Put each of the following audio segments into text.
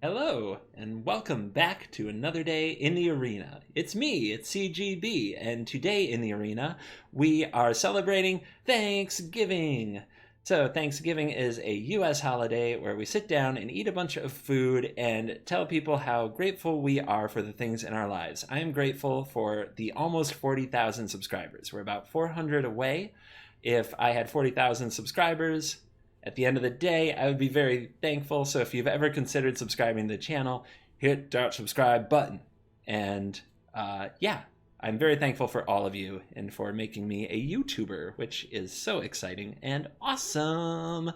Hello, and welcome back to another day in the arena. It's me, it's CGB, and today in the arena, we are celebrating Thanksgiving. So Thanksgiving is a US holiday where we sit down and eat a bunch of food and tell people how grateful we are for the things in our lives. I am grateful for the almost 40,000 subscribers. We're about 400 away. If I had 40,000 subscribers, at the end of the day, I would be very thankful. So if you've ever considered subscribing to the channel, hit that subscribe button. And yeah, I'm very thankful for all of you and for making me a YouTuber, which is so exciting and awesome.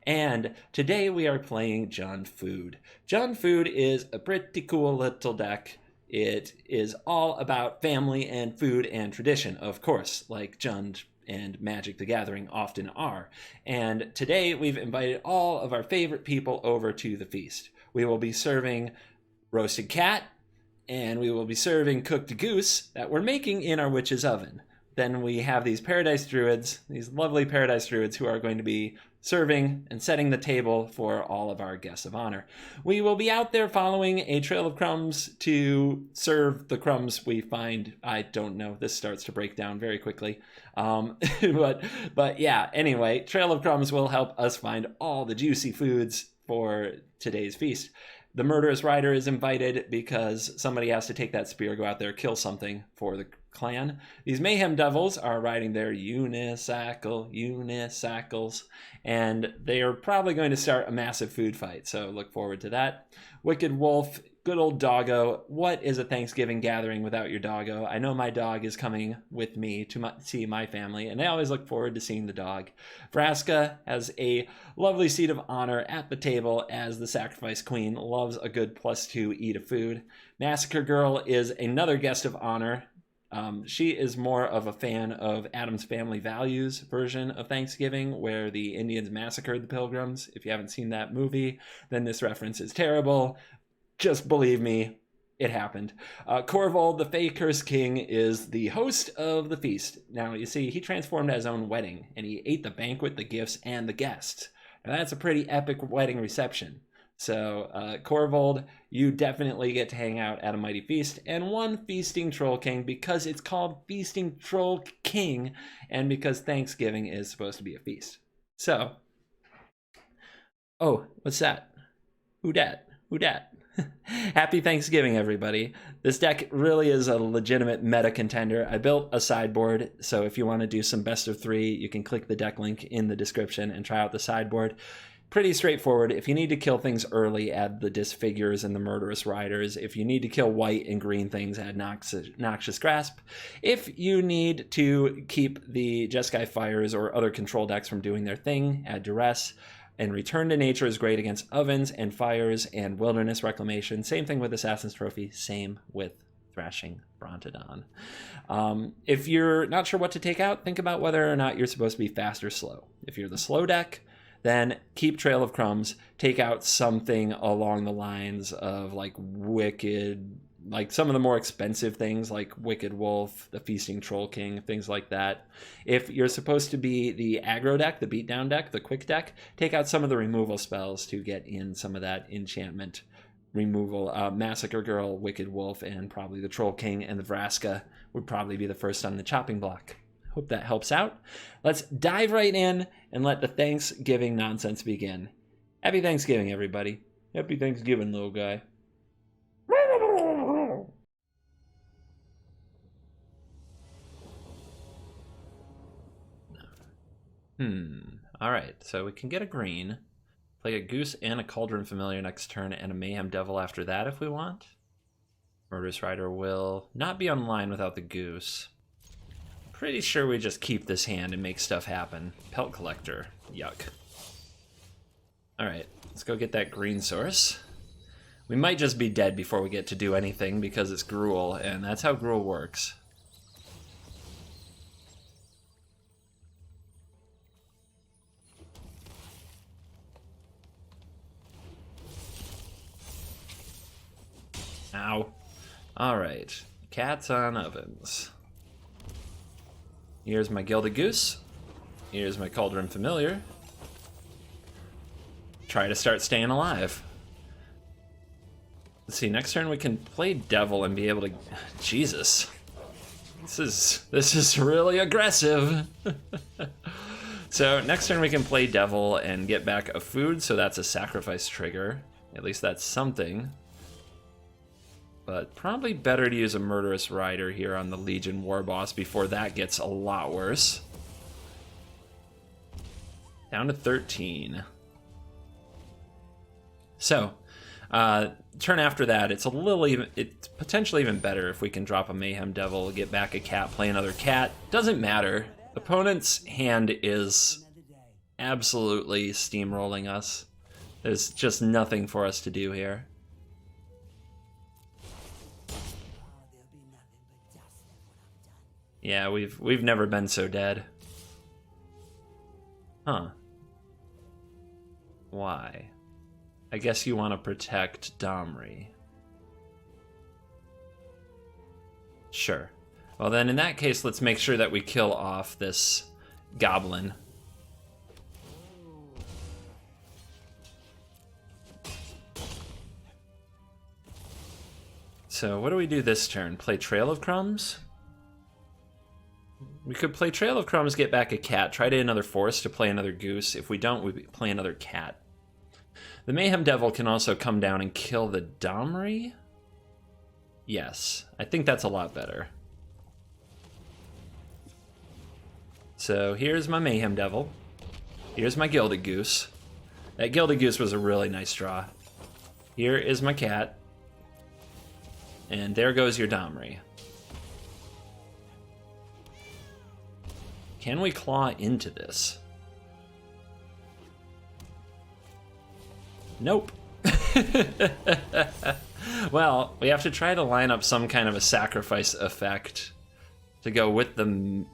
And today we are playing John Food. John Food is a pretty cool little deck. It is all about family and food and tradition, of course, like John and Magic the Gathering often are. And today we've invited all of our favorite people over to the feast. We will be serving roasted cat, and we will be serving cooked goose that we're making in our witch's oven. Then we have these paradise druids, these lovely paradise druids who are going to be serving and setting the table for all of our guests of honor. We will be out there following a trail of crumbs to serve the crumbs we find. I don't know. This starts to break down very quickly. But yeah, anyway, trail of crumbs will help us find all the juicy foods for today's feast. The murderous rider is invited because somebody has to take that spear, go out there, kill something for the clan. These mayhem devils are riding their unicycles, and they are probably going to start a massive food fight, so look forward to that. Wicked Wolf, good old doggo. What is a Thanksgiving gathering without your doggo? I know my dog is coming with me to see my family, and I always look forward to seeing the dog. Vraska has a lovely seat of honor at the table as the sacrifice queen, loves a good +2 eat of food. Massacre Girl is another guest of honor. She is more of a fan of Addams Family Values version of Thanksgiving, where the Indians massacred the Pilgrims. If you haven't seen that movie, then this reference is terrible. Just believe me, it happened. Corvold, the Fey Curse King, is the host of the feast. Now, you see, he transformed at his own wedding, and he ate the banquet, the gifts, and the guests. Now, that's a pretty epic wedding reception. So, Corvold, you definitely get to hang out at a mighty feast. And one Feasting Troll King, because it's called Feasting Troll King, and because Thanksgiving is supposed to be a feast. So, oh, what's that? Who dat? Who dat? Happy Thanksgiving, everybody. This deck really is a legitimate meta contender. I built a sideboard, so if you want to do some best of 3, you can click the deck link in the description and try out the sideboard. Pretty straightforward. If you need to kill things early, add the Disfigures and the Murderous Riders. If you need to kill white and green things, add Noxious Grasp. If you need to keep the Jeskai Fires or other control decks from doing their thing, add Duress. And Return to Nature is great against ovens and fires and wilderness reclamation. Same thing with Assassin's Trophy. Same with Thrashing Brontodon. If you're not sure what to take out, think about whether or not you're supposed to be fast or slow. If you're the slow deck, then keep Trail of Crumbs. Take out something along the lines of like Wicked, like some of the more expensive things like Wicked Wolf, the Feasting Troll King, things like that. If you're supposed to be the aggro deck, the beatdown deck, the quick deck, take out some of the removal spells to get in some of that enchantment removal. Massacre Girl, Wicked Wolf, and probably the Troll King and the Vraska would probably be the first on the chopping block. Hope that helps out. Let's dive right in and let the Thanksgiving nonsense begin. Happy Thanksgiving, everybody. Happy Thanksgiving, little guy. Alright, so we can get a green, play a Goose and a Cauldron Familiar next turn, and a Mayhem Devil after that if we want. Murderous Rider will not be online without the Goose. Pretty sure we just keep this hand and make stuff happen. Pelt Collector, yuck. Alright, let's go get that green source. We might just be dead before we get to do anything because it's Gruel, and that's how Gruel works. Ow. Alright, cats on ovens. Here's my Gilded Goose. Here's my Cauldron Familiar. Try to start staying alive. Let's see, next turn we can play Devil and be able to... Jesus. This is really aggressive. So next turn we can play Devil and get back a food, so that's a sacrifice trigger. At least that's something. But probably better to use a Murderous Rider here on the Legion War Boss before that gets a lot worse. Down to 13. So, turn after that, it's potentially even better if we can drop a Mayhem Devil, get back a cat, play another cat. Doesn't matter. Opponent's hand is absolutely steamrolling us. There's just nothing for us to do here. Yeah, we've never been so dead. Huh. Why? I guess you want to protect Domri. Sure. Well then, in that case, let's make sure that we kill off this goblin. So what do we do this turn? Play Trail of Crumbs? We could play Trail of Crumbs, get back a cat, try to another forest to play another goose. If we don't, we play another cat. The Mayhem Devil can also come down and kill the Domri? Yes, I think that's a lot better. So here's my Mayhem Devil. Here's my Gilded Goose. That Gilded Goose was a really nice draw. Here is my cat. And there goes your Domri. Can we claw into this? Nope. Well, we have to try to line up some kind of a sacrifice effect to go with the...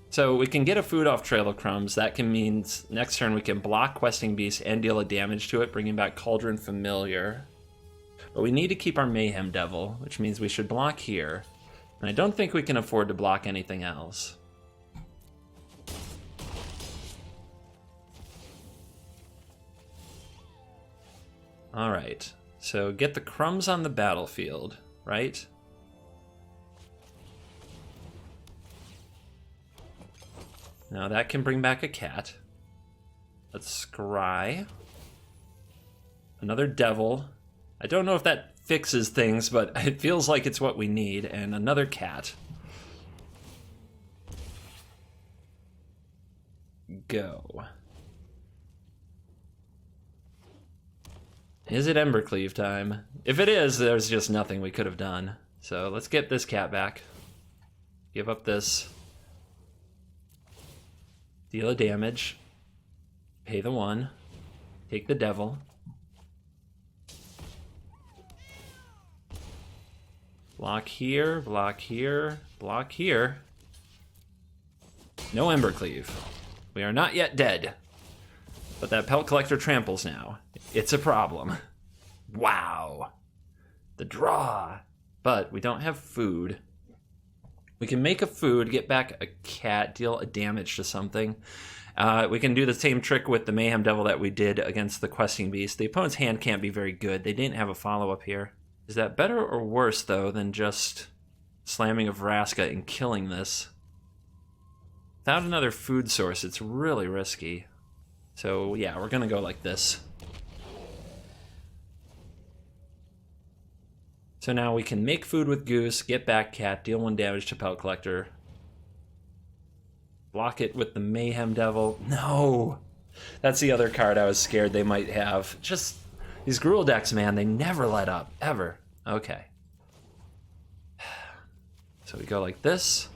So we can get a food off Trail of Crumbs. That can mean next turn we can block Questing Beast and deal a damage to it, bringing back Cauldron Familiar. But we need to keep our Mayhem Devil, which means we should block here. And I don't think we can afford to block anything else. Alright, so get the crumbs on the battlefield, right? Now that can bring back a cat. Let's scry. Another devil. I don't know if that fixes things, but it feels like it's what we need. And another cat. Go. Is it Embercleave time? If it is, there's just nothing we could have done. So let's get this cat back. Give up this. Deal a damage. Pay the 1. Take the devil. Block here, block here, block here. No Embercleave. We are not yet dead. But that Pelt Collector tramples now. It's a problem. Wow. The draw. But we don't have food. We can make a food, get back a cat, deal a damage to something. We can do the same trick with the Mayhem Devil that we did against the Questing Beast. The opponent's hand can't be very good. They didn't have a follow-up here. Is that better or worse, though, than just slamming a Vraska and killing this? Without another food source, it's really risky. So, yeah, we're going to go like this. So now we can make food with Goose, get back cat, deal 1 damage to Pelt Collector. Block it with the Mayhem Devil. No! That's the other card I was scared they might have. Just, these Gruel decks, man, they never let up, ever. Okay. So we go like this.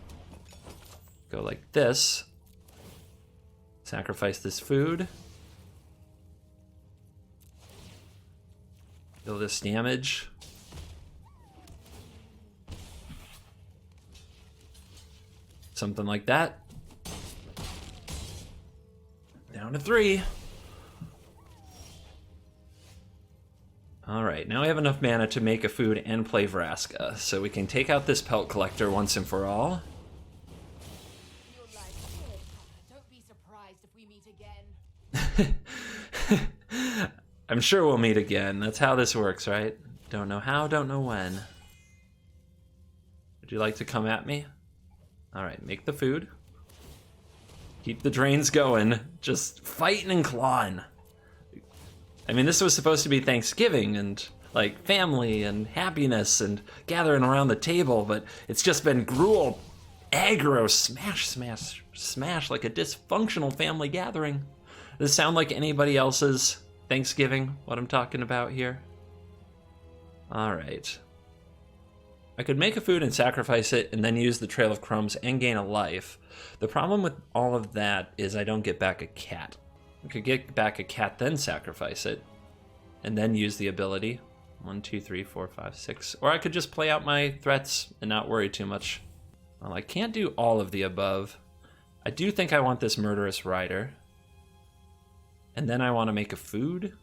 Go like this. Sacrifice this food. Deal this damage. Something like that. Down to 3. Alright, now we have enough mana to make a food and play Vraska, so we can take out this Pelt Collector once and for all. I'm sure we'll meet again. That's how this works, right? Don't know how, don't know when. Would you like to come at me? All right, make the food. Keep the drains going. Just fighting and clawing. I mean, this was supposed to be Thanksgiving and like family and happiness and gathering around the table, but it's just been Gruel, Aggro, smash, smash, smash, like a dysfunctional family gathering. Does this sound like anybody else's Thanksgiving, what I'm talking about here? All right. I could make a food and sacrifice it and then use the Trail of Crumbs and gain a life. The problem with all of that is I don't get back a cat. I could get back a cat, then sacrifice it, and then use the ability. 1, 2, 3, 4, 5, 6. Or I could just play out my threats and not worry too much. Well, I can't do all of the above. I do think I want this Murderous Rider. And then I want to make a food.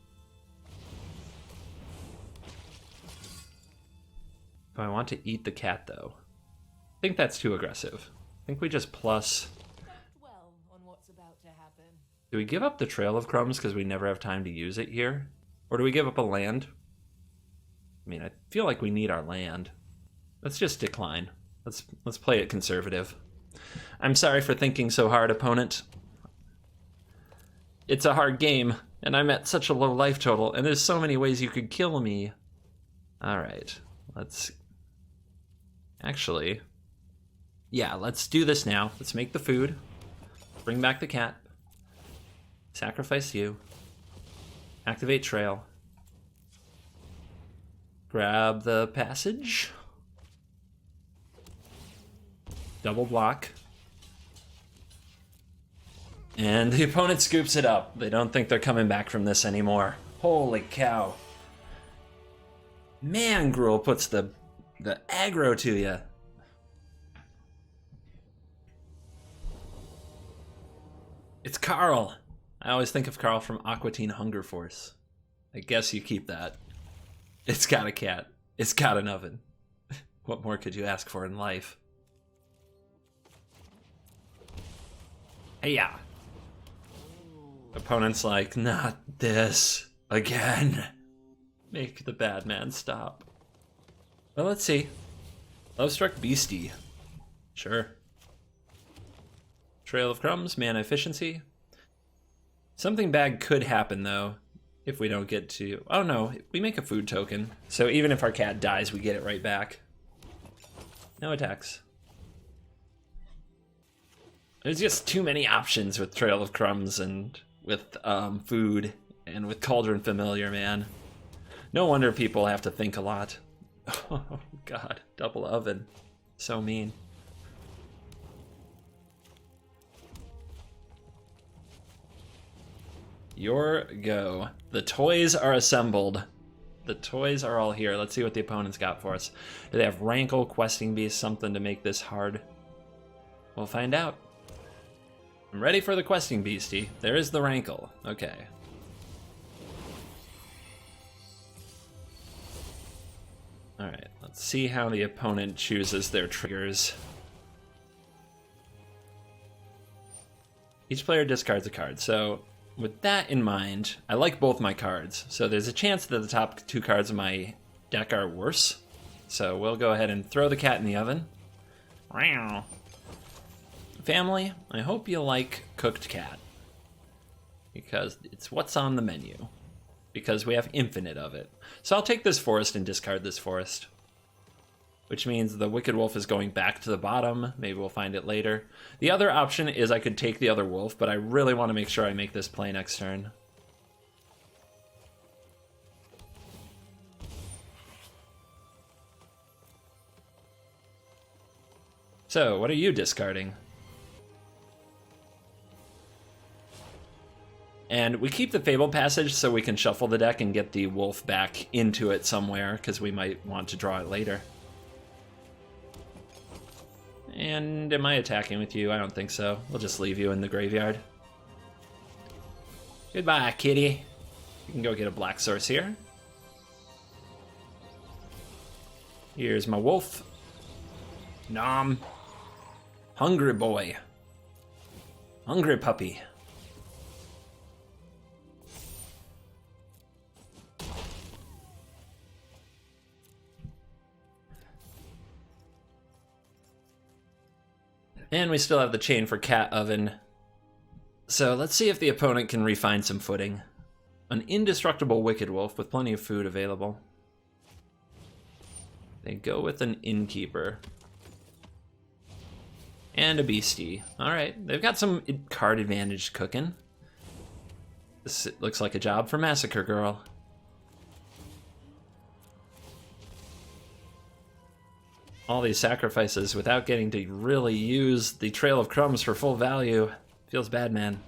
Do I want to eat the cat, though? I think that's too aggressive. I think we just plus... well on what's about to happen. Do we give up the Trail of Crumbs because we never have time to use it here? Or do we give up a land? I mean, I feel like we need our land. Let's just decline. Let's play it conservative. I'm sorry for thinking so hard, opponent. It's a hard game, and I'm at such a low life total, and there's so many ways you could kill me. Alright, let's... Actually... Yeah, let's do this now. Let's make the food. Bring back the cat. Sacrifice you. Activate trail. Grab the passage. Double block. And the opponent scoops it up. They don't think they're coming back from this anymore. Holy cow. Man, Gruel puts the aggro to you. It's Carl. I always think of Carl from Aqua Teen Hunger Force. I guess you keep that. It's got a cat. It's got an oven. What more could you ask for in life? Hey-ya. Opponent's like, not this again. Make the bad man stop. Well, let's see. Love-struck Beastie. Sure. Trail of Crumbs, mana efficiency. Something bad could happen, though, if we don't get to... Oh, no, we make a food token. So even if our cat dies, we get it right back. No attacks. There's just too many options with Trail of Crumbs and with food and with Cauldron Familiar, man. No wonder people have to think a lot. Oh, God. Double oven. So mean. Your go. The toys are assembled. The toys are all here. Let's see what the opponent's got for us. Do they have Rankle, Questing Beast, something to make this hard? We'll find out. I'm ready for the Questing Beastie. There is the Rankle. Okay. Alright, let's see how the opponent chooses their triggers. Each player discards a card, so with that in mind, I like both my cards. So there's a chance that the top two cards of my deck are worse. So we'll go ahead and throw the cat in the oven. Wow. Family, I hope you like cooked cat. Because it's what's on the menu. Because we have infinite of it. So I'll take this forest and discard this forest. Which means the Wicked Wolf is going back to the bottom. Maybe we'll find it later. The other option is I could take the other wolf, but I really want to make sure I make this play next turn. So, what are you discarding? And we keep the Fable Passage so we can shuffle the deck and get the wolf back into it somewhere, because we might want to draw it later. And am I attacking with you? I don't think so. We'll just leave you in the graveyard. Goodbye, kitty. You can go get a black source here. Here's my wolf. Nom. Hungry boy. Hungry puppy. And we still have the chain for cat oven. So let's see if the opponent can refine some footing. An indestructible Wicked Wolf with plenty of food available. They go with an Innkeeper. And a Beastie. Alright, they've got some card advantage cooking. This looks like a job for Massacre Girl. All these sacrifices without getting to really use the Trail of Crumbs for full value. Feels bad, man.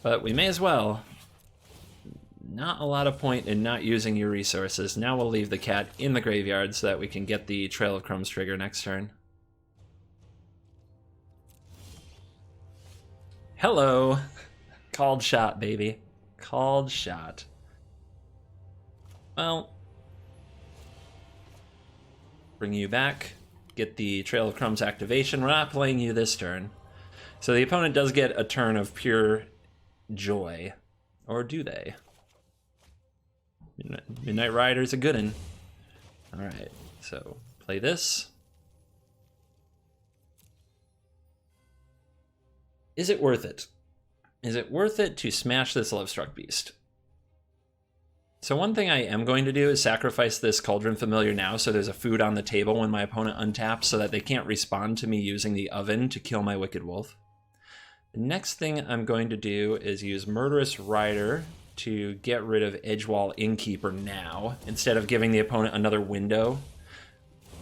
But we may as well. Not a lot of point in not using your resources. Now we'll leave the cat in the graveyard so that we can get the Trail of Crumbs trigger next turn. Hello. Called shot, baby. Called shot. Well, bring you back. Get the Trail of Crumbs activation. We're not playing you this turn. So the opponent does get a turn of pure joy. Or do they? Midnight Rider's a good one. Alright, so play this. Is it worth it? Is it worth it to smash this Lovestruck Beast? So one thing I am going to do is sacrifice this Cauldron Familiar now so there's a food on the table when my opponent untaps so that they can't respond to me using the oven to kill my Wicked Wolf. The next thing I'm going to do is use Murderous Rider to get rid of Edgewall Innkeeper now, instead of giving the opponent another window.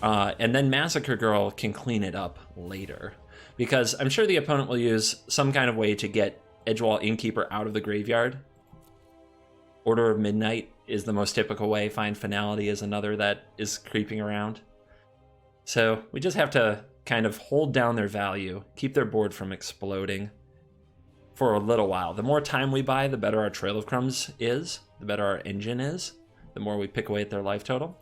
And then Massacre Girl can clean it up later. Because I'm sure the opponent will use some kind of way to get Edgewall Innkeeper out of the graveyard. Order of Midnight is the most typical way. Find Finality is another that is creeping around. So we just have to kind of hold down their value, keep their board from exploding for a little while. The more time we buy, the better our Trail of Crumbs is, the better our engine is, the more we pick away at their life total.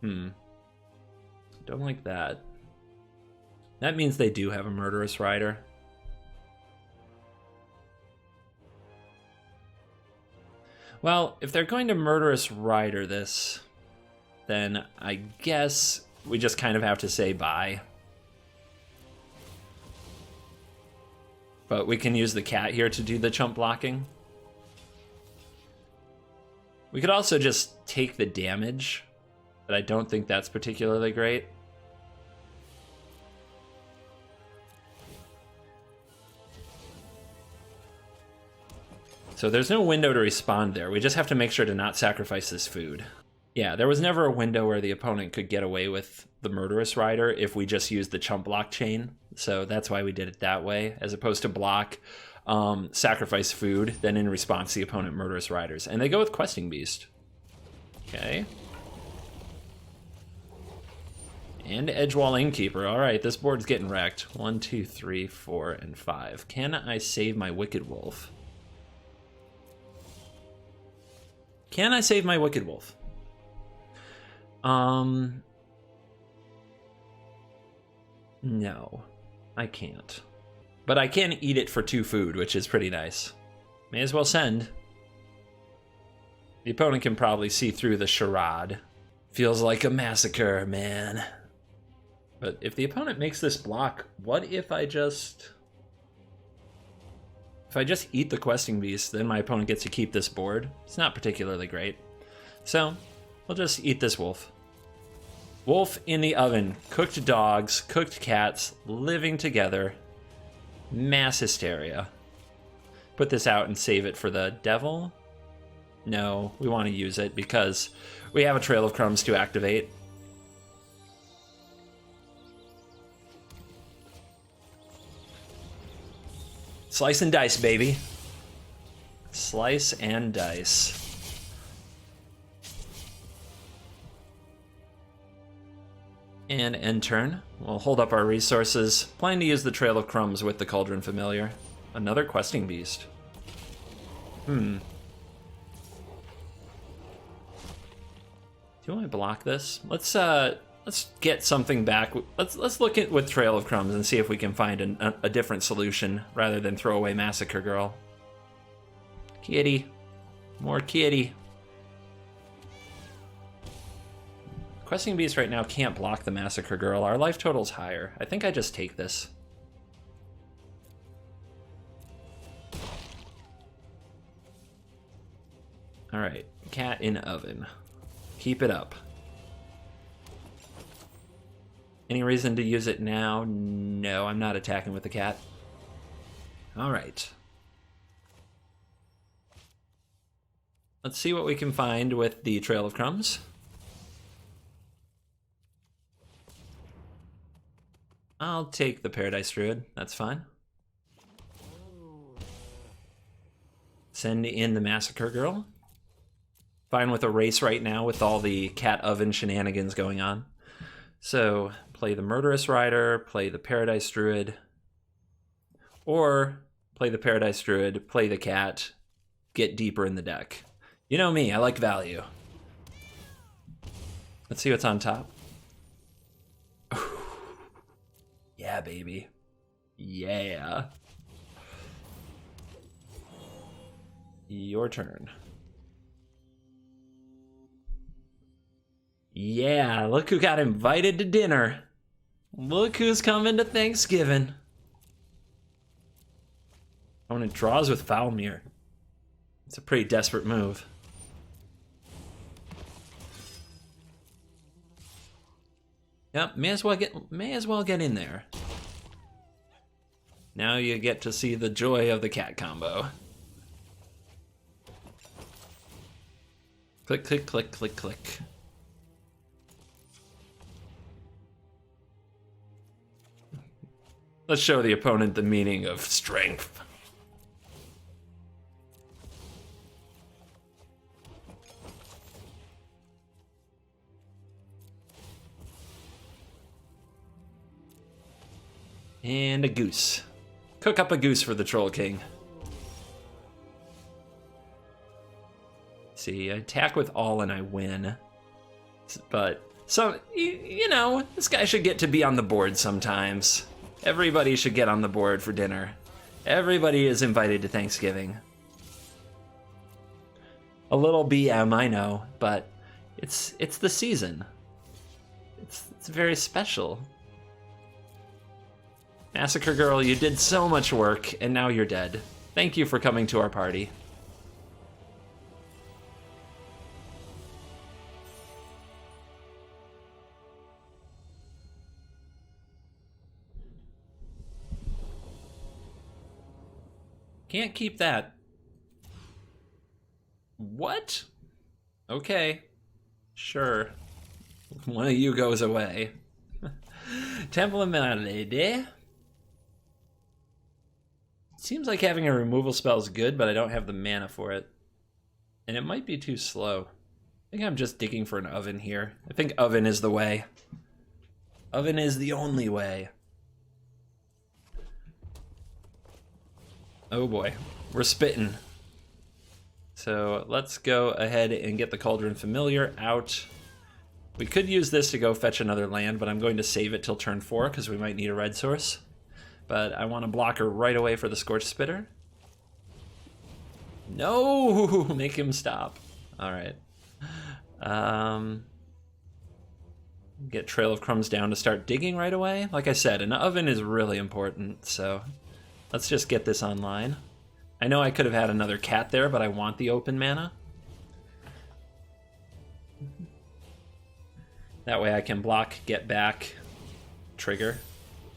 Don't like that. That means they do have a Murderous Rider. Well, if they're going to Murderous Rider this, then I guess we just kind of have to say bye. But we can use the cat here to do the chump blocking. We could also just take the damage, but I don't think that's particularly great. So there's no window to respond there. We just have to make sure to not sacrifice this food. Yeah, there was never a window where the opponent could get away with the Murderous Rider if we just used the chump block chain. So that's why we did it that way, as opposed to block, sacrifice food, then in response the opponent Murderous Riders. And they go with Questing Beast. Okay. And Edgewall Innkeeper. All right, this board's getting wrecked. 1, 2, 3, 4, and 5. Can I save my Wicked Wolf? Can I save my Wicked Wolf? No, I can't. But I can eat it for 2 food, which is pretty nice. May as well send. The opponent can probably see through the charade. Feels like a massacre, man. But if the opponent makes this block, what if I just... If I just eat the Questing Beast, then my opponent gets to keep this board. It's not particularly great. So, we'll just eat this wolf. Wolf in the oven. Cooked dogs, cooked cats, living together. Mass hysteria. Put this out and save it for the devil? No, we want to use it because we have a Trail of Crumbs to activate. Slice and dice, baby. Slice and dice. And end turn. We'll hold up our resources. Plan to use the Trail of Crumbs with the Cauldron Familiar. Another Questing Beast. Do I block this? Let's get something back. Let's look at with Trail of Crumbs and see if we can find a different solution rather than throw away Massacre Girl. Kitty. More kitty. Questing Beast right now can't block the Massacre Girl. Our life total's higher. I think I just take this. Alright, cat in oven. Keep it up. Any reason to use it now? No, I'm not attacking with the cat. Alright. Let's see what we can find with the Trail of Crumbs. I'll take the Paradise Druid, that's fine. Send in the Massacre Girl. Fine with a race right now with all the cat oven shenanigans going on. So, play the Murderous Rider, play the Paradise Druid, or play the Paradise Druid, play the cat, get deeper in the deck. You know me, I like value. Let's see what's on top. Yeah, baby. Yeah. Your turn. Yeah, look who got invited to dinner. Look who's coming to Thanksgiving. Opponent draws with Foulmere. It's a pretty desperate move. Yep, may as well get in there. Now you get to see the joy of the cat combo. Click, click, click, click, click. Let's show the opponent the meaning of strength. And a goose. Cook up a goose for the Troll King. See, I attack with all and I win. But, you know, this guy should get to be on the board sometimes. Everybody should get on the board for dinner. Everybody is invited to Thanksgiving. A little BM, I know, but it's the season. It's very special. Massacre Girl, you did so much work, and now you're dead. Thank you for coming to our party. Can't keep that. What? Okay. Sure. One of you goes away. Temple of Melody. Seems like having a removal spell is good, but I don't have the mana for it. And it might be too slow. I think I'm just digging for an oven here. I think oven is the way. Oven is the only way. Oh boy, we're spitting. So let's go ahead and get the Cauldron Familiar out. We could use this to go fetch another land, but I'm going to save it till turn 4 because we might need a red source. But I want to block her right away for the Scorch Spitter. No! Make him stop. Alright. Get Trail of Crumbs down to start digging right away. Like I said, an oven is really important, so let's just get this online. I know I could have had another cat there, but I want the open mana. That way I can block, get back, trigger.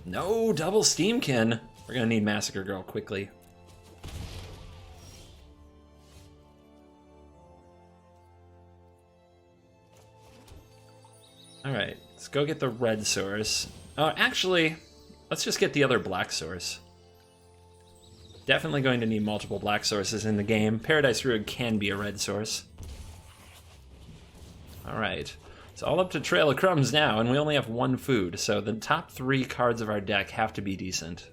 No, double Steamkin. We're gonna need Massacre Girl quickly. Alright, let's go get the red source. Oh, actually, let's just get the other black source. Definitely going to need multiple black sources in the game. Paradise Druid can be a red source. Alright, it's all up to Trail of Crumbs now, and we only have one food, so the top 3 cards of our deck have to be decent.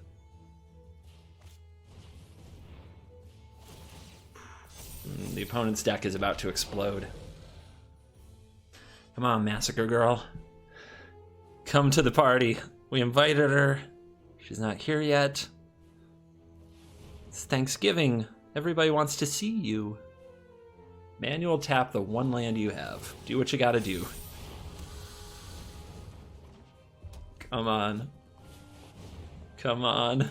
The opponent's deck is about to explode. Come on, Massacre Girl. Come to the party. We invited her. She's not here yet. It's Thanksgiving. Everybody wants to see you. Manual tap the one land you have. Do what you gotta do. Come on. Come on.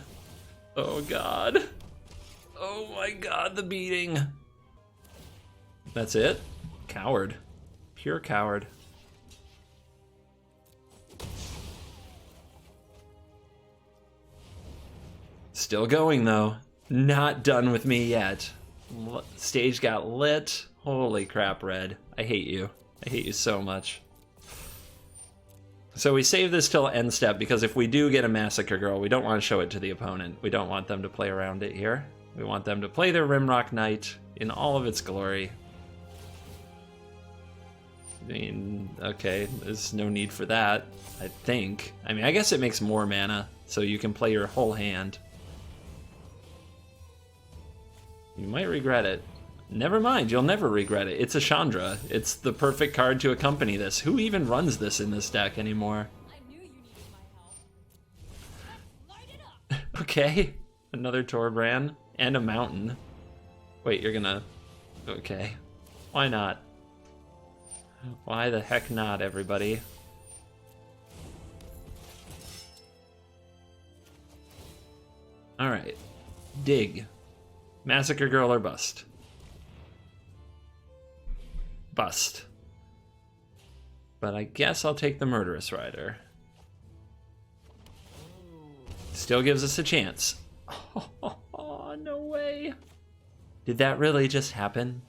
Oh god. Oh my god, the beating. That's it? Coward. Pure coward. Still going though. Not done with me yet. Stage got lit. Holy crap, Red. I hate you. I hate you so much. So we save this till end step because if we do get a Massacre Girl, we don't want to show it to the opponent. We don't want them to play around it here. We want them to play their Rimrock Knight in all of its glory. I mean, okay, there's no need for that, I think. I mean, I guess it makes more mana, so you can play your whole hand. You might regret it. Never mind, you'll never regret it. It's a Chandra. It's the perfect card to accompany this. Who even runs this in this deck anymore? I knew you needed my help. Let's light it up. Okay, another Torbran and a mountain. Wait, you're gonna... Okay, why not? Why the heck not, everybody? Alright, dig. Massacre Girl or bust? Bust. But I guess I'll take the Murderous Rider. Still gives us a chance. Oh, no way. Did that really just happen?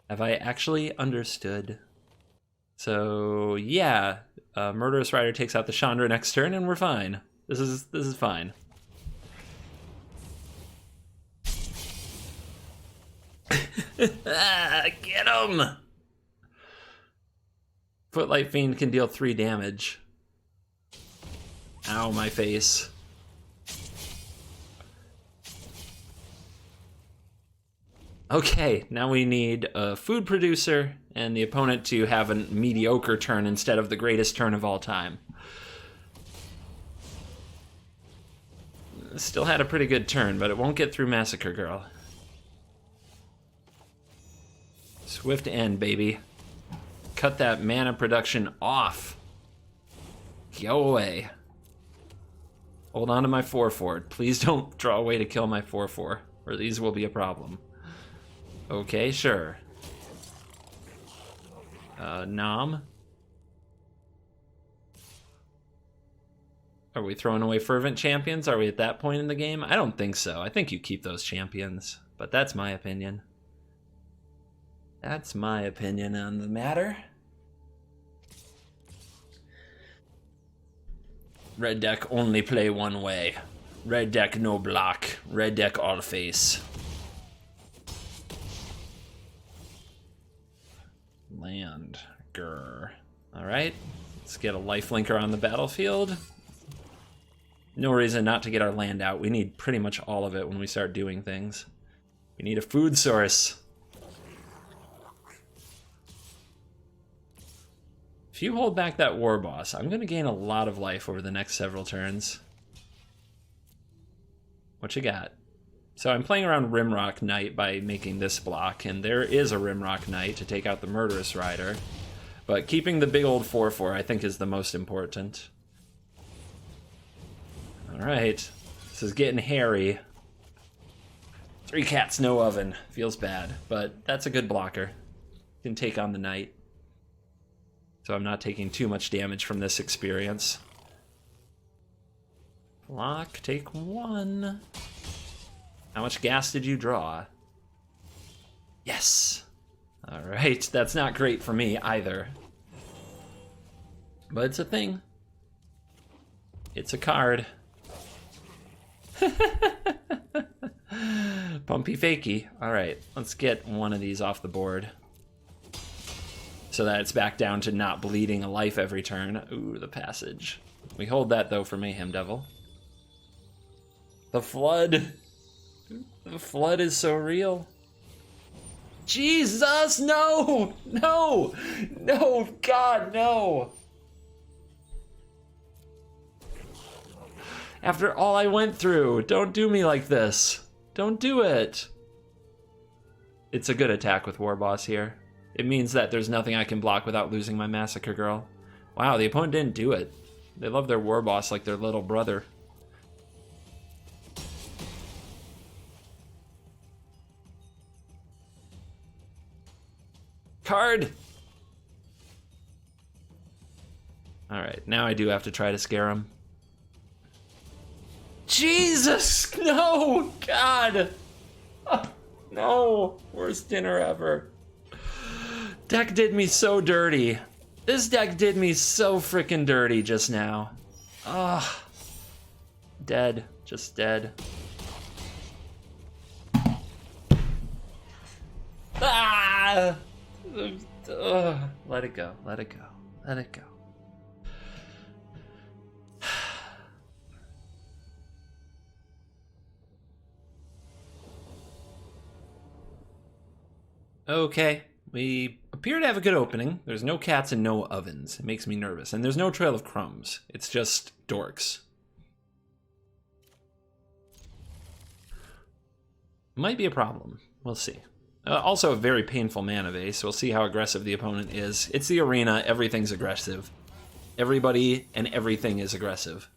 Have I actually understood? So, yeah. Murderous Rider takes out the Chandra next turn and we're fine. This is fine. Get him! Footlight Fiend can deal 3 damage. Ow, my face. Okay, now we need a food producer and the opponent to have a mediocre turn instead of the greatest turn of all time. Still had a pretty good turn, but it won't get through Massacre Girl. Swift end, baby. Cut that mana production off. Go away. Hold on to my 4/4. Please don't draw away to kill my 4/4, or these will be a problem. Okay, sure. Nom. Are we throwing away Fervent Champions? Are we at that point in the game? I don't think so. I think you keep those champions, but that's my opinion. That's my opinion on the matter. Red deck only play one way. Red deck no block. Red deck all face. Land. Grr. Alright. Let's get a lifelinker on the battlefield. No reason not to get our land out. We need pretty much all of it when we start doing things. We need a food source. If you hold back that war boss, I'm going to gain a lot of life over the next several turns. What you got? So I'm playing around Rimrock Knight by making this block, and there is a Rimrock Knight to take out the Murderous Rider. But keeping the big old 4/4 I think is the most important. Alright, this is getting hairy. 3 cats, no oven. Feels bad, but that's a good blocker. Can take on the Knight. So I'm not taking too much damage from this experience. Block, take 1. How much gas did you draw? Yes! Alright, that's not great for me either. But it's a thing. It's a card. Pumpy fakey. Alright, let's get one of these off the board. So that it's back down to not bleeding a life every turn. Ooh, the passage. We hold that, though, for Mayhem Devil. The Flood. The Flood is so real. Jesus, no! No! No, God, no! After all I went through, don't do me like this. Don't do it. It's a good attack with War Boss here. It means that there's nothing I can block without losing my Massacre Girl. Wow, the opponent didn't do it. They love their war boss like their little brother. Card! Alright, now I do have to try to scare him. Jesus! No! God! Oh, no! Worst dinner ever. Deck did me so dirty. This deck did me so freaking dirty just now. Ugh. Dead. Just dead. Ah! Ugh. Let it go. Let it go. Let it go. Okay, we appear to have a good opening. There's no cats and no ovens. It makes me nervous. And there's no trail of crumbs. It's just dorks. Might be a problem. We'll see. Also a very painful mana base. We'll see how aggressive the opponent is. It's the arena. Everything's aggressive. Everybody and everything is aggressive.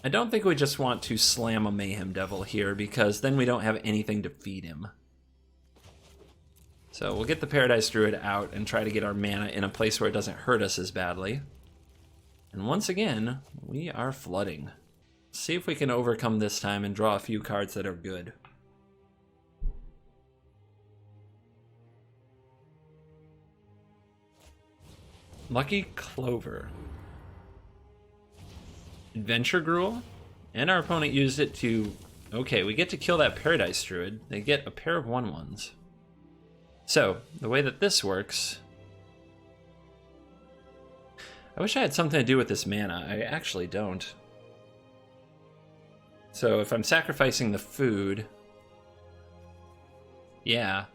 I don't think we just want to slam a Mayhem Devil here, because then we don't have anything to feed him. So we'll get the Paradise Druid out and try to get our mana in a place where it doesn't hurt us as badly. And once again, we are flooding. See if we can overcome this time and draw a few cards that are good. Lucky Clover. Adventure Gruel, and our opponent used it to... Okay, we get to kill that Paradise Druid. They get a pair of 1/1s. So, the way that this works... I wish I had something to do with this mana. I actually don't. So, if I'm sacrificing the food... Yeah,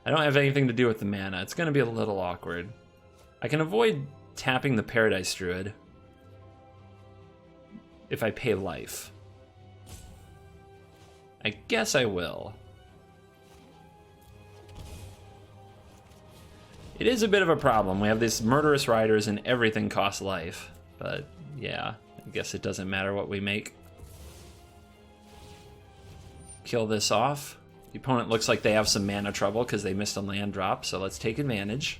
I don't have anything to do with the mana. It's going to be a little awkward. I can avoid tapping the Paradise Druid if I pay life. I guess I will. It is a bit of a problem. We have these murderous riders and everything costs life. But yeah, I guess it doesn't matter what we make. Kill this off. The opponent looks like they have some mana trouble because they missed a land drop, so let's take advantage.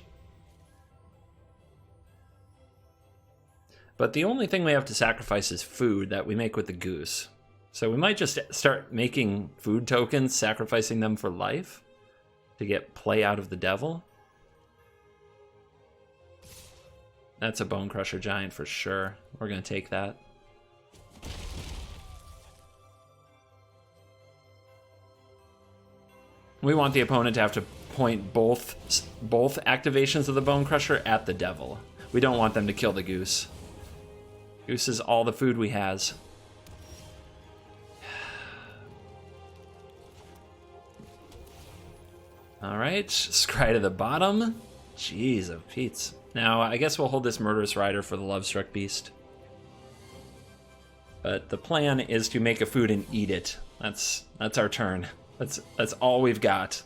But the only thing we have to sacrifice is food that we make with the goose. So we might just start making food tokens, sacrificing them for life to get play out of the devil. That's a Bone Crusher Giant for sure. We're going to take that. We want the opponent to have to point both activations of the Bone Crusher at the devil. We don't want them to kill the goose. Goose is all the food we has. Alright, scry to the bottom. Jeez of Pete's. Now, I guess we'll hold this Murderous Rider for the Lovestruck Beast. But the plan is to make a food and eat it. That's our turn. That's all we've got.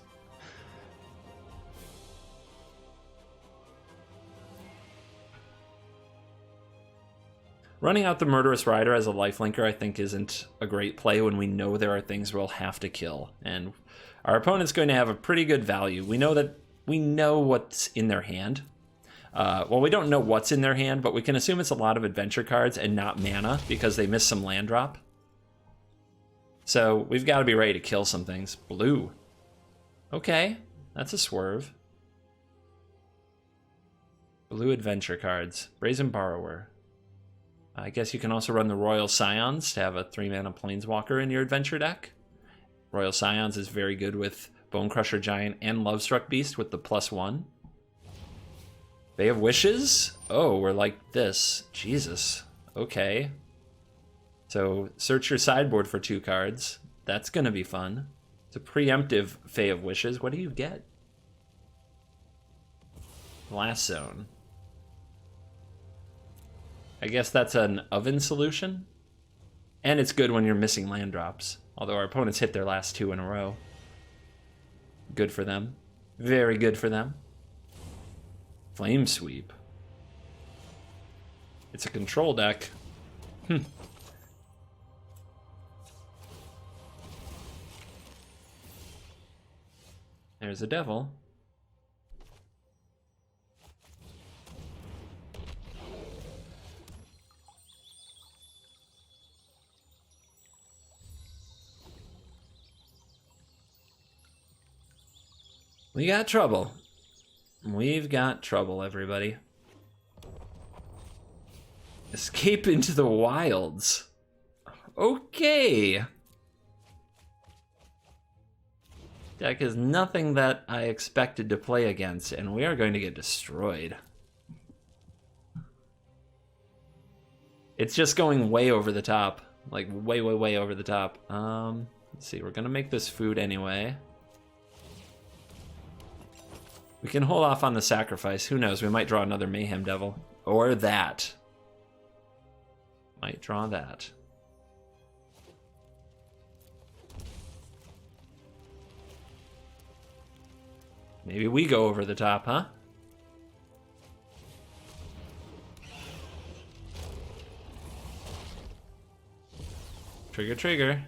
Running out the Murderous Rider as a lifelinker, I think, isn't a great play when we know there are things we'll have to kill. And our opponent's going to have a pretty good value. We know what's in their hand. Well, we don't know what's in their hand, but we can assume it's a lot of adventure cards and not mana because they missed some land drop. So we've got to be ready to kill some things. Blue. Okay, that's a swerve. Blue adventure cards. Brazen Borrower. I guess you can also run the Royal Scions to have a 3-mana Planeswalker in your adventure deck. Royal Scions is very good with Bone Crusher Giant and Lovestruck Beast with the +1. Bay of Wishes? Oh, we're like this. Jesus. Okay. So search your sideboard for 2 cards. That's going to be fun. It's a preemptive Bay of Wishes. What do you get? Blast Zone. I guess that's an oven solution. And it's good when you're missing land drops. Although our opponents hit their last 2 in a row. Good for them. Very good for them. Flame Sweep. It's a control deck. There's a devil. We got trouble. We've got trouble, everybody. Escape into the wilds. Okay. Deck is nothing that I expected to play against, and we are going to get destroyed. It's just going way over the top. Like, way, way, way over the top. Let's see, we're gonna make this food anyway. We can hold off on the sacrifice. Who knows, we might draw another Mayhem Devil. Or that. Might draw that. Maybe we go over the top, huh? Trigger, trigger.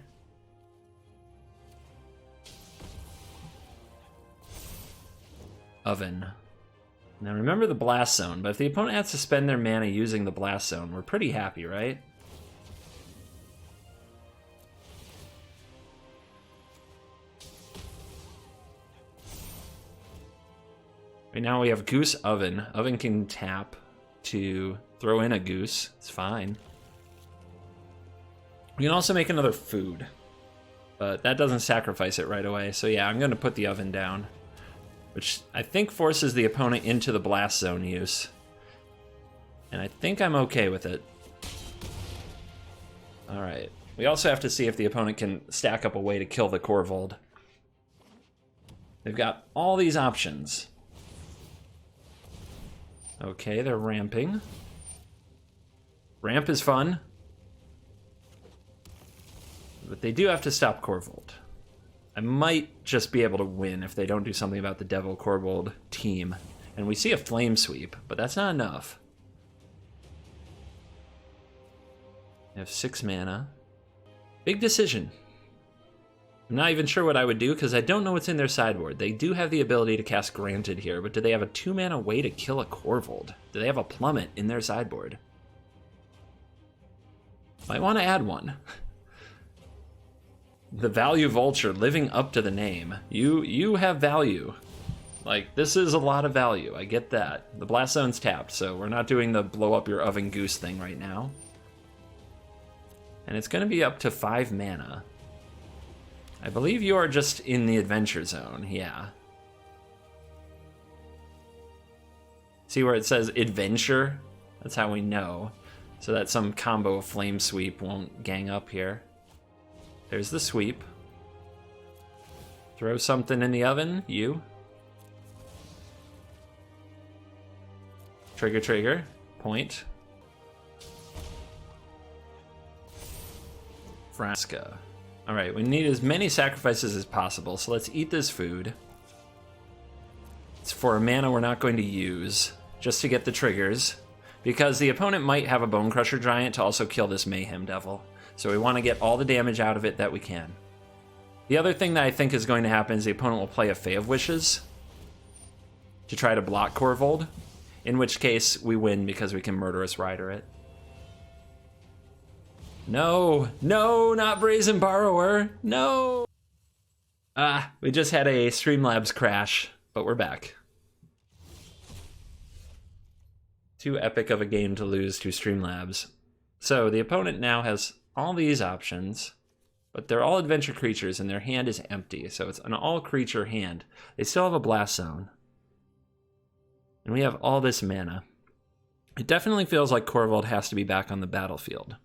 Oven. Now remember the Blast Zone, but if the opponent has to spend their mana using the Blast Zone, we're pretty happy, right? Right now we have Goose Oven. Oven can tap to throw in a goose. It's fine. We can also make another food, but that doesn't sacrifice it right away. So yeah, I'm going to put the oven down, which I think forces the opponent into the Blast Zone use. And I think I'm okay with it. All right. We also have to see if the opponent can stack up a way to kill the Corvold. They've got all these options. Okay, they're ramping. Ramp is fun. But they do have to stop Corvold. I might just be able to win if they don't do something about the Devil Corvold team. And we see a Flame Sweep, but that's not enough. They have 6 mana. Big decision. I'm not even sure what I would do because I don't know what's in their sideboard. They do have the ability to cast Granted here, but do they have a 2-mana way to kill a Corvold? Do they have a Plummet in their sideboard? Might want to add one. The Value Vulture, living up to the name. You have value. Like, this is a lot of value. I get that. The Blast Zone's tapped, so we're not doing the blow up your oven goose thing right now. And it's going to be up to 5 mana. I believe you are just in the Adventure Zone, yeah. See where it says Adventure? That's how we know. So that some combo of Flame Sweep won't gang up here. There's the sweep. Throw something in the oven, you. Trigger, trigger, point. Frasca. All right, we need as many sacrifices as possible, so let's eat this food. It's for a mana we're not going to use, just to get the triggers, because the opponent might have a Bone Crusher Giant to also kill this Mayhem Devil. So we want to get all the damage out of it that we can. The other thing that I think is going to happen is the opponent will play a Fae of Wishes to try to block Corvold, in which case we win because we can Murderous Rider it. No, no, not Brazen Borrower, no! Ah, we just had a Streamlabs crash, but we're back. Too epic of a game to lose to Streamlabs. So the opponent now has all these options, but they're all adventure creatures and their hand is empty, so it's an all-creature hand. They still have a Blast Zone. And we have all this mana. It definitely feels like Corvold has to be back on the battlefield.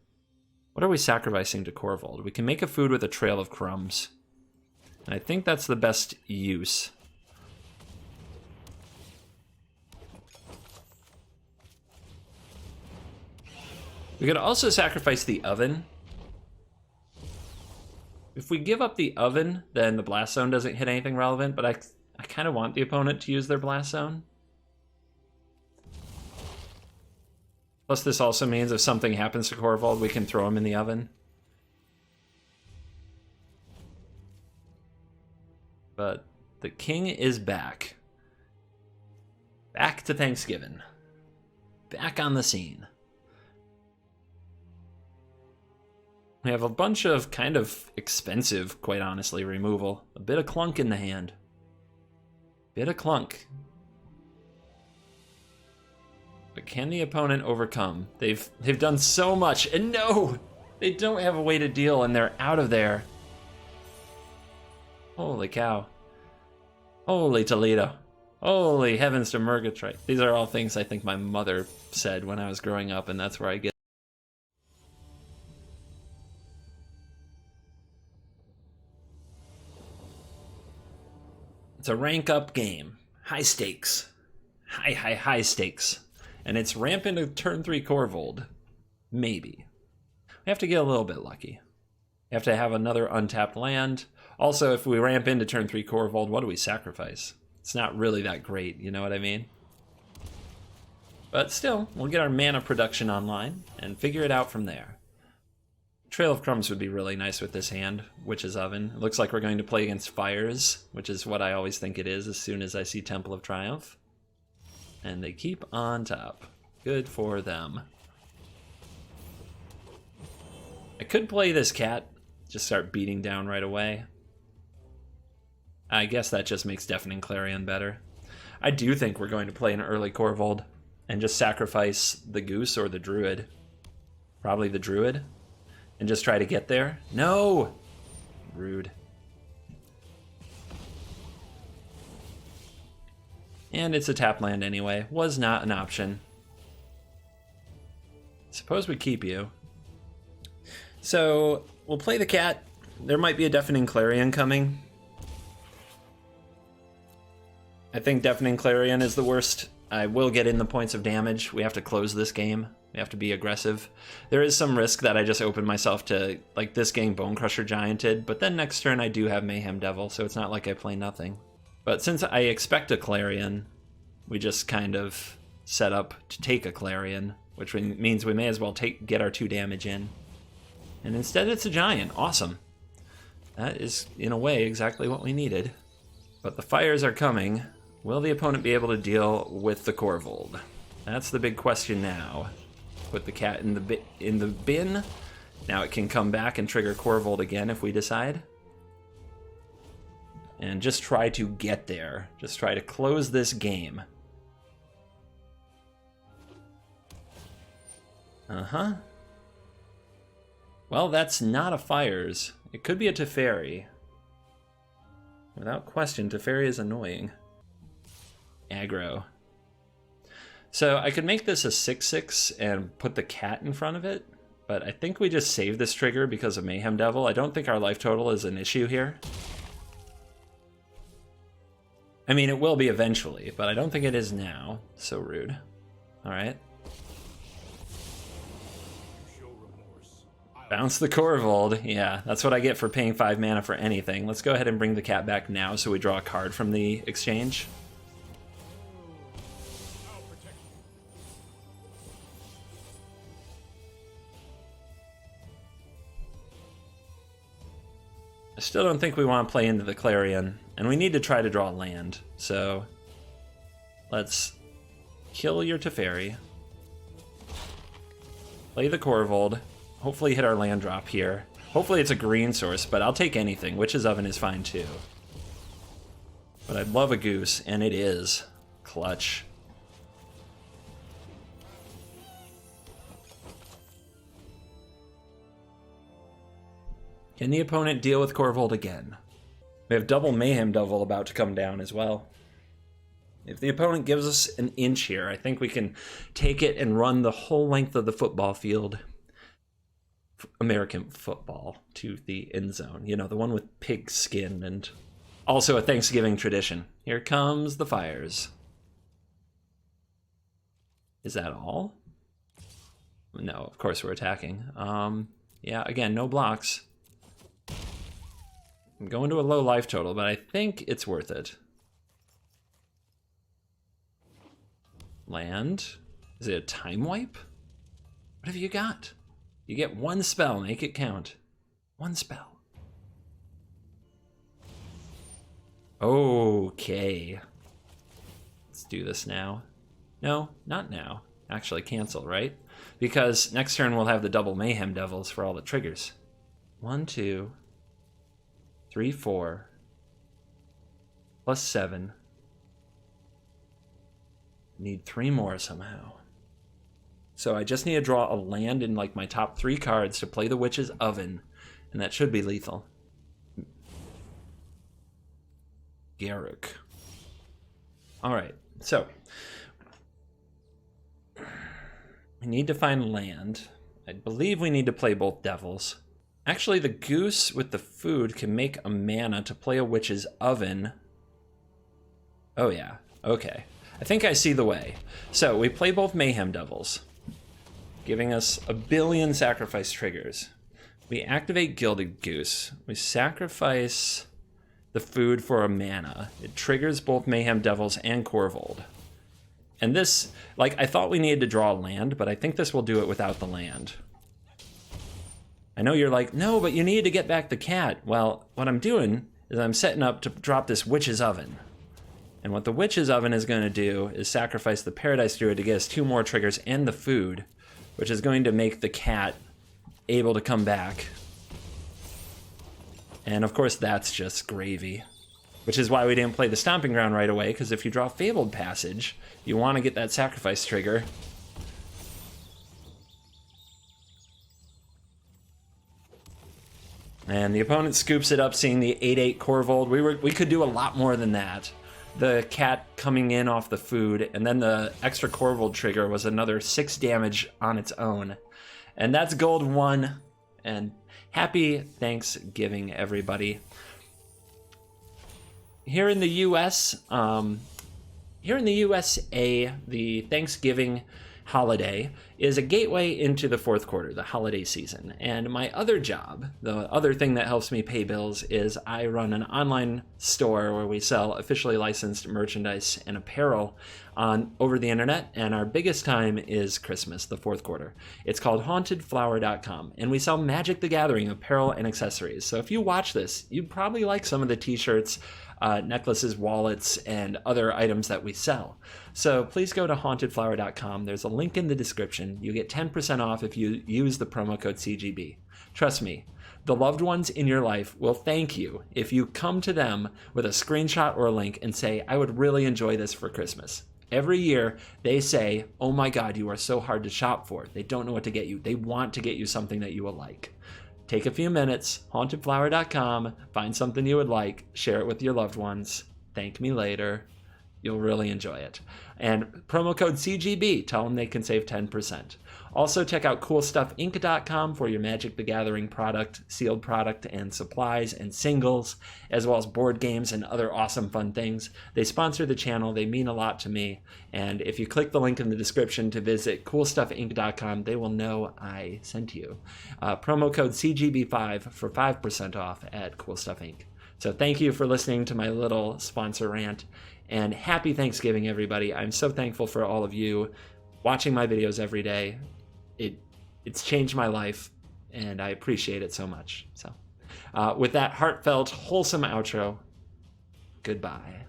What are we sacrificing to Corvold? We can make a food with a Trail of Crumbs. And I think that's the best use. We could also sacrifice the oven. If we give up the oven, then the Blast Zone doesn't hit anything relevant, but I kind of want the opponent to use their Blast Zone. Plus this also means if something happens to Corvold, we can throw him in the oven. But the king is back. Back to Thanksgiving. Back on the scene. We have a bunch of kind of expensive, quite honestly, removal. A bit of clunk in the hand. Bit of clunk. But can the opponent overcome? They've done so much, and no! They don't have a way to deal, and they're out of there. Holy cow. Holy Toledo. Holy heavens to Murgatroyd. These are all things I think my mother said when I was growing up, and that's where I get. It's a rank up game. High stakes. High stakes. And it's ramp into turn 3 Corvold. Maybe. We have to get a little bit lucky. We have to have another untapped land. Also, if we ramp into turn 3 Corvold, what do we sacrifice? It's not really that great, you know what I mean? But still, we'll get our mana production online and figure it out from there. Trail of Crumbs would be really nice with this hand, Witch's Oven. It looks like we're going to play against Fires, which is what I always think it is as soon as I see Temple of Triumph. And they keep on top. Good for them. I could play this cat, just start beating down right away. I guess that just makes Deafening Clarion better. I do think we're going to play an early Corvold and just sacrifice the Goose or the Druid. Probably the Druid. And just try to get there. No! Rude. And it's a tap land anyway. Was not an option. Suppose we keep you. So, we'll play the cat. There might be a Deafening Clarion coming. I think Deafening Clarion is the worst. I will get in the points of damage. We have to close this game. We have to be aggressive. There is some risk that I just open myself to, like this game Bone Crusher Gianted, but then next turn I do have Mayhem Devil, so it's not like I play nothing. But since I expect a Clarion, we just kind of set up to take a Clarion, which means we may as well get our 2 damage in. And instead it's a Giant. Awesome. That is, in a way, exactly what we needed. But the Fires are coming. Will the opponent be able to deal with the Corvold? That's the big question now. Put the cat in the bin. Now it can come back and trigger Corvold again if we decide. And just try to get there. Just try to close this game. Uh-huh. Well, that's not a Fires. It could be a Teferi. Without question, Teferi is annoying. Aggro. So I could make this a 6/6 and put the cat in front of it, but I think we just save this trigger because of Mayhem Devil. I don't think our life total is an issue here. I mean, it will be eventually, but I don't think it is now. So rude. All right. Bounce the Corvold. Yeah, that's what I get for paying 5 mana for anything. Let's go ahead and bring the cat back now so we draw a card from the exchange. I still don't think we want to play into the Clarion, and we need to try to draw land, so let's kill your Teferi, play the Corvold, hopefully hit our land drop here. Hopefully it's a green source, but I'll take anything. Witch's Oven is fine too. But I'd love a Goose, and it is. Clutch. Can the opponent deal with Corvold again? We have double Mayhem Devil about to come down as well. If the opponent gives us an inch here, I think we can take it and run the whole length of the football field. American football to the end zone. You know, the one with pig skin and also a Thanksgiving tradition. Here comes the Fires. Is that all? No, of course we're attacking. Yeah, again, no blocks. I'm going to a low life total, but I think it's worth it. Land. Is it a time wipe? What have you got? You get one spell, make it count. One spell. Okay. Let's do this now. No, not now. Actually, cancel, right? Because next turn we'll have the double Mayhem Devils for all the triggers. 1, 2, 3, 4. Plus 7. Need 3 more somehow. So I just need to draw a land in like my top 3 cards to play the Witch's Oven, and that should be lethal. Garruk. Alright, so we need to find land. I believe we need to play both Devils. Actually, the Goose with the food can make a mana to play a Witch's Oven. Oh yeah, okay. I think I see the way. So we play both Mayhem Devils, giving us a billion sacrifice triggers. We activate Gilded Goose. We sacrifice the food for a mana. It triggers both Mayhem Devils and Corvold. And this, like, I thought we needed to draw a land, but I think this will do it without the land. I know you're like, no, but you need to get back the cat. Well, what I'm doing is I'm setting up to drop this Witch's Oven. And what the Witch's Oven is going to do is sacrifice the Paradise Druid to get us 2 more triggers and the food, which is going to make the cat able to come back. And of course that's just gravy, which is why we didn't play the Stomping Ground right away, because if you draw Fabled Passage, you want to get that sacrifice trigger. And the opponent scoops it up, seeing the 8/8 Corvold. We could do a lot more than that. The cat coming in off the food, and then the extra Corvold trigger was another 6 damage on its own. And that's gold 1, and happy Thanksgiving, everybody. Here in the US, here in the USA, the Thanksgiving holiday is a gateway into the 4th quarter, the holiday season. And my other job, the other thing that helps me pay bills, is I run an online store where we sell officially licensed merchandise and apparel over the internet, and our biggest time is Christmas, the 4th quarter. It's called hauntedflower.com, and we sell Magic the Gathering apparel and accessories. So if you watch this, you'd probably like some of the t-shirts, necklaces, wallets, and other items that we sell. So please go to hauntedflower.com. There's a link in the description. You get 10% off if you use the promo code CGB. Trust me, the loved ones in your life will thank you if you come to them with a screenshot or a link and say, I would really enjoy this for Christmas. Every year, they say, oh my God, you are so hard to shop for. They don't know what to get you. They want to get you something that you will like. Take a few minutes, hauntedflower.com, find something you would like, share it with your loved ones, thank me later. You'll really enjoy it. And promo code CGB, tell them they can save 10%. Also, check out CoolStuffInc.com for your Magic the Gathering product, sealed product, and supplies and singles, as well as board games and other awesome fun things. They sponsor the channel. They mean a lot to me. And if you click the link in the description to visit CoolStuffInc.com, they will know I sent you. Promo code CGB5 for 5% off at Cool Stuff Inc. So thank you for listening to my little sponsor rant. And happy Thanksgiving, everybody. I'm so thankful for all of you watching my videos every day. It's changed my life, and I appreciate it so much. So with that heartfelt, wholesome outro, goodbye.